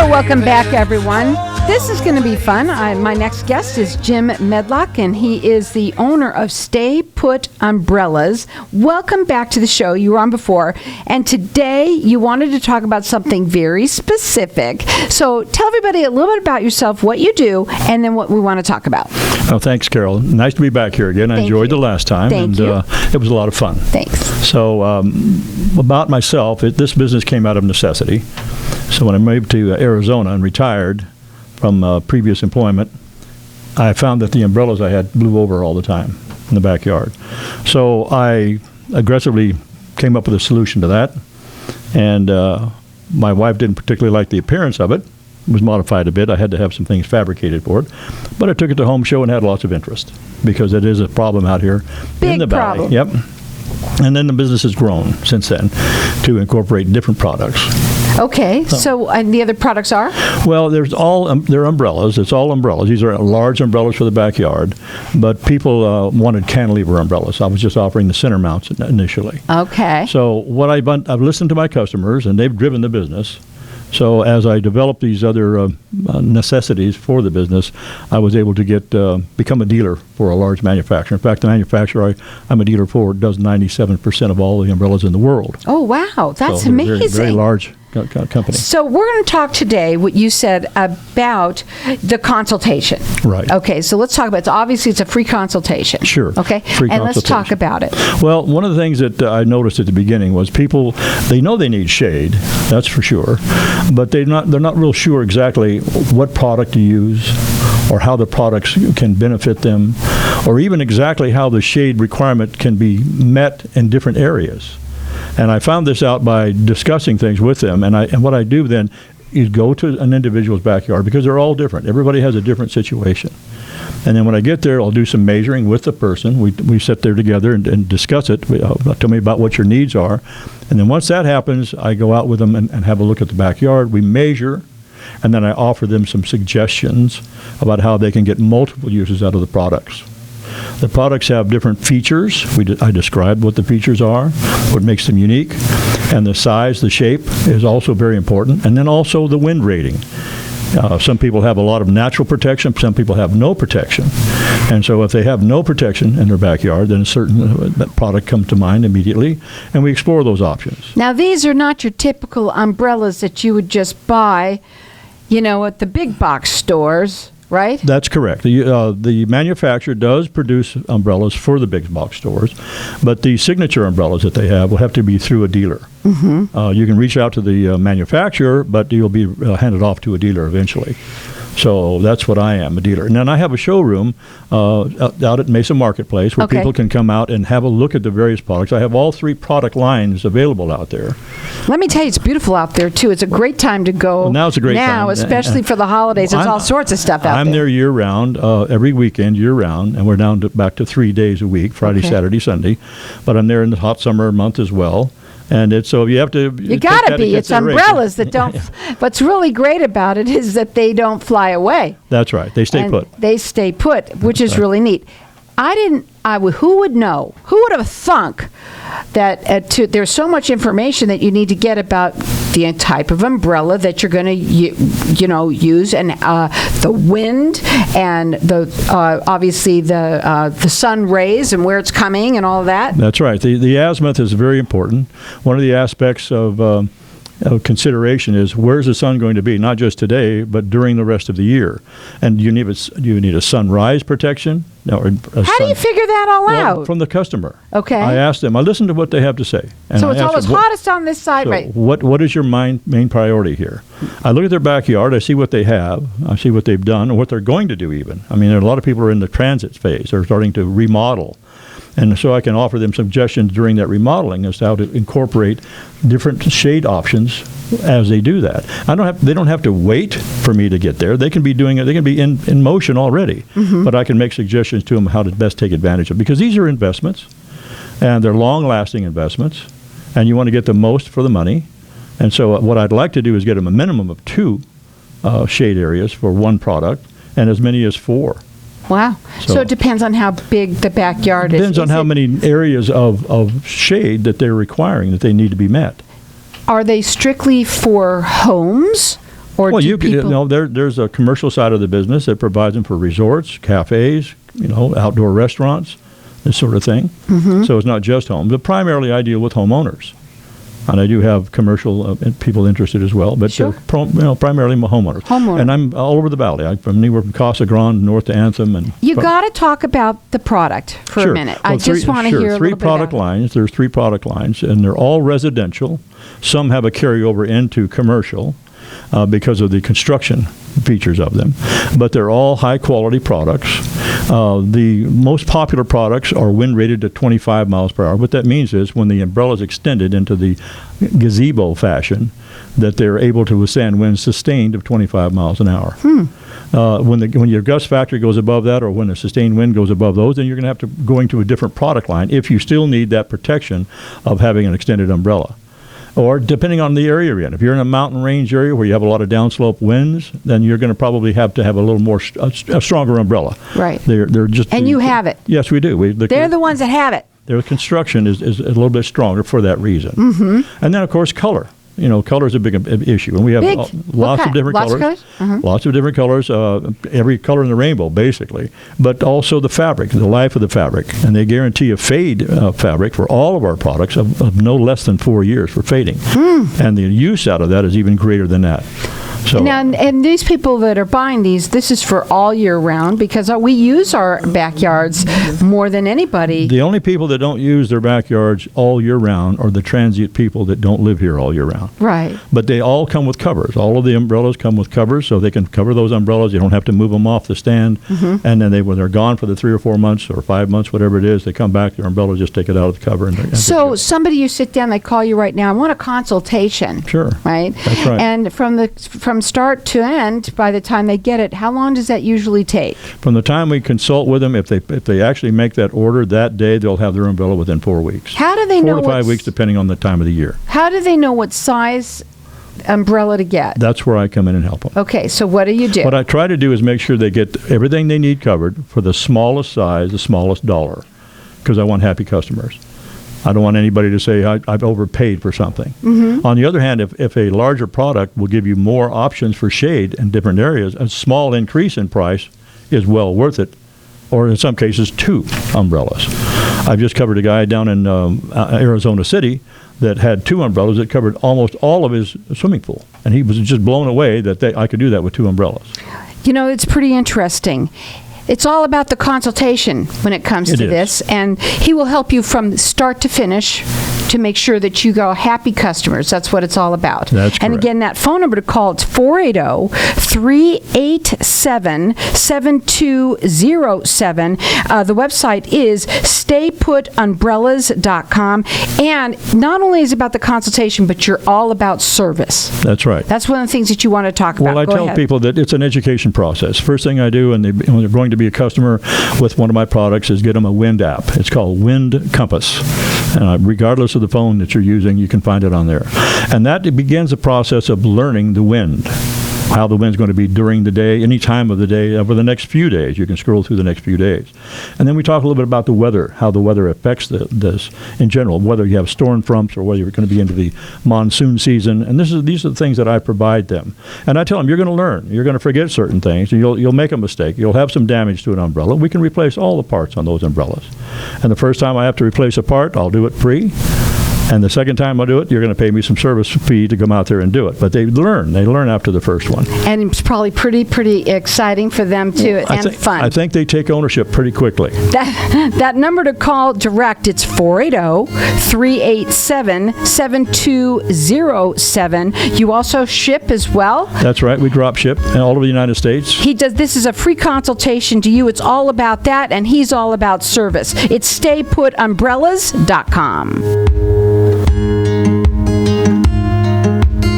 So welcome back, everyone. This is going to be fun. My next guest is Jim Medlock, and he is the owner of Stay Put Umbrellas. Welcome back to the show. You were on before, and today you wanted to talk about something very specific. So tell everybody a little bit about yourself, what you do, and then what we want to talk about. Oh, thanks, Carol. Nice to be back here again. I enjoyed the last time, Thank you. It was a lot of fun. Thanks. So about myself, this business came out of necessity. So when I moved to Arizona and retired from previous employment, I found that the umbrellas I had blew over all the time in the backyard. So I aggressively came up with a solution to that, and my wife didn't particularly like the appearance of it. It was modified a bit. I had to have some things fabricated for it, but I took it to Home Show and had lots of interest because it is a problem out here in the valley. Big problem. Yep. And then the business has grown since then to incorporate different products. Okay, so and the other products are? Well, they're umbrellas. It's all umbrellas. These are large umbrellas for the backyard, but people wanted cantilever umbrellas. I was just offering the center mounts initially. Okay. So what I've listened to my customers, and they've driven the business. So as I developed these other necessities for the business, I was able to become a dealer for a large manufacturer. In fact, the manufacturer I'm a dealer for does 97% of all the umbrellas in the world. Oh, wow. That's so amazing. Very, very large company. So we're going to talk today, what you said about the consultation. Right. Okay, so let's talk about it. Obviously, it's a free consultation. Sure. Okay, free and let's talk consultation. about it. Well, one of the things that I noticed at the beginning was people, they know they need shade, that's for sure, but they're not real sure exactly what product to use or how the products can benefit them, or even exactly how the shade requirement can be met in different areas. And I found this out by discussing things with them. And what I do then is go to an individual's backyard because they're all different. Everybody has a different situation. And then when I get there, I'll do some measuring with the person. We sit there together and discuss it. Tell me about what your needs are. And then once that happens, I go out with them and have a look at the backyard. We measure, and then I offer them some suggestions about how they can get multiple uses out of the products. The products have different features. I described what the features are, what makes them unique, and the size, the shape is also very important, and then also the wind rating. Some people have a lot of natural protection, some people have no protection. And so if they have no protection in their backyard, then a certain product comes to mind immediately, and we explore those options. Now, these are not your typical umbrellas that you would just buy, at the big box stores. Right? That's correct. The manufacturer does produce umbrellas for the big box stores, but the signature umbrellas that they have will have to be through a dealer. Mm-hmm. You can reach out to the manufacturer, but you'll be handed off to a dealer eventually. So that's what I am, a dealer. And then I have a showroom out at Mesa Marketplace where people can come out and have a look at the various products. I have all 3 product lines available out there. Let me tell you, it's beautiful out there, too. It's a great time to go. Well, now it's a great time. Now, especially for the holidays. There's all sorts of stuff out there. I'm there year-round, every weekend, year-round, and we're down back to 3 days a week, Friday, Saturday, Sunday. But I'm there in the hot summer month as well. And so you have to. You got to be. It's umbrellas that don't. What's really great about it is that they don't fly away. That's right. They stay put. They stay put, which is really neat. Who would know? Who would have thunk that there's so much information that you need to get about the type of umbrella that you're going to use, and the wind, and the obviously the sun rays and where it's coming and all of that. That's right. The azimuth is very important. One of the aspects of consideration is where's the sun going to be, not just today, but during the rest of the year. And you need a sunrise protection. How do you figure that all out? From the customer. Okay. I ask them. I listen to what they have to say. And so it's always hottest on this side, right? What is your main priority here? I look at their backyard. I see what they have. I see what they've done, or what they're going to do even. I mean, there are a lot of people are in the transit phase. They're starting to remodel. And so I can offer them suggestions during that remodeling as to how to incorporate different shade options as they do that. They don't have to wait for me to get there. They can be doing it. They can be in motion already. Mm-hmm. But I can make suggestions to them how to best take advantage of it, because these are investments, and they're long-lasting investments, and you want to get the most for the money. And so what I'd like to do is get them a minimum of 2 shade areas for one product, and as many as 4. Wow. So it depends on how big the backyard is. Depends on how many areas of shade that they're requiring, that they need to be met. Are they strictly for homes, Or Well, do people... there's a commercial side of the business that provides them for resorts, cafes, outdoor restaurants, this sort of thing. Mm-hmm. So it's not just homes, but primarily I deal with homeowners. And I do have commercial people interested as well, but Sure. Primarily homeowners. And I'm all over the valley. I'm from anywhere from Casa Grande north to Anthem. And You got to talk about the product for Sure. a minute. Well, I just want to hear a little three bit product about it. lines. There's 3 product lines, and they're all residential. Some have a carryover into commercial because of the construction features of them. But they're all high-quality products. The most popular products are wind rated to 25 miles per hour. What that means is when the umbrella is extended into the gazebo fashion, that they're able to withstand winds sustained of 25 miles an hour. When your gust factor goes above that, or when the sustained wind goes above those, then you're going to have to go into a different product line if you still need that protection of having an extended umbrella. Or depending on the area you're in. If you're in a mountain range area where you have a lot of downslope winds, then you're going to probably have to have a little more a stronger umbrella. Right. They're just. And you have it. Yes, we do. They're the ones that have it. Their construction is a little bit stronger for that reason. Mm-hmm. And then, of course, color. Color is a big issue, and we have lots of different colors. Mm-hmm. Lots of different colors. Every color in the rainbow, basically. But also the fabric, the life of the fabric, and they guarantee a fade fabric for all of our products of no less than 4 years for fading, and the use out of that is even greater than that. So, now, and these people that are buying these, this is for all year round because we use our backyards more than anybody. The only people that don't use their backyards all year round are the transient people that don't live here all year round. Right. But they all come with covers. All of the umbrellas come with covers, so they can cover those umbrellas. You don't have to move them off the stand. Mm-hmm. And then when they're gone for the 3 or 4 months or 5 months, whatever it is, they come back, their umbrella, just take it out of the cover. So somebody, you sit down, they call you right now, I want a consultation. Sure. Right? That's right. And from start to end, by the time they get it, how long does that usually take? From the time we consult with them, if they actually make that order that day, they'll have their umbrella within 4 weeks. How do they know 4 to 5 weeks, depending on the time of the year. How do they know what size umbrella to get? That's where I come in and help them. Okay, so what do you do? What I try to do is make sure they get everything they need covered for the smallest size, the smallest dollar, because I want happy customers. I don't want anybody to say I've overpaid for something. Mm-hmm. On the other hand, if a larger product will give you more options for shade in different areas, a small increase in price is well worth it, or in some cases 2 umbrellas. I've just covered a guy down in Arizona City that had 2 umbrellas that covered almost all of his swimming pool, and he was just blown away that I could do that with 2 umbrellas. It's pretty interesting. It's all about the consultation when it comes to this, and he will help you from start to finish to make sure that you go happy customers. That's what it's all about. That's correct. And again, that phone number to call, it's 480-387-7207. The website is stayputumbrellas.com. And not only is it about the consultation, but you're all about service. That's right. That's one of the things that you want to talk about. Well, I tell people that it's an education process. First thing I do when they're going to be a customer with one of my products is get them a wind app. It's called Wind Compass. Regardless of the phone that you're using, you can find it on there. And that begins the process of learning the wind, how the wind's going to be during the day, any time of the day, over the next few days. You can scroll through the next few days. And then we talk a little bit about the weather, how the weather affects this in general, whether you have storm fronts or whether you're going to be into the monsoon season. And these are the things that I provide them. And I tell them, you're going to learn. You're going to forget certain things. And you'll make a mistake. You'll have some damage to an umbrella. We can replace all the parts on those umbrellas. And the first time I have to replace a part, I'll do it free. And the second time I do it, you're going to pay me some service fee to come out there and do it. But they learn after the first one. And it's probably pretty exciting for them too, and fun. I think they take ownership pretty quickly. That number to call direct, it's 480-387-7207. You also ship as well? That's right. We drop ship in all over the United States. He does. This is a free consultation to you. It's all about that, and he's all about service. It's stayputumbrellas.com.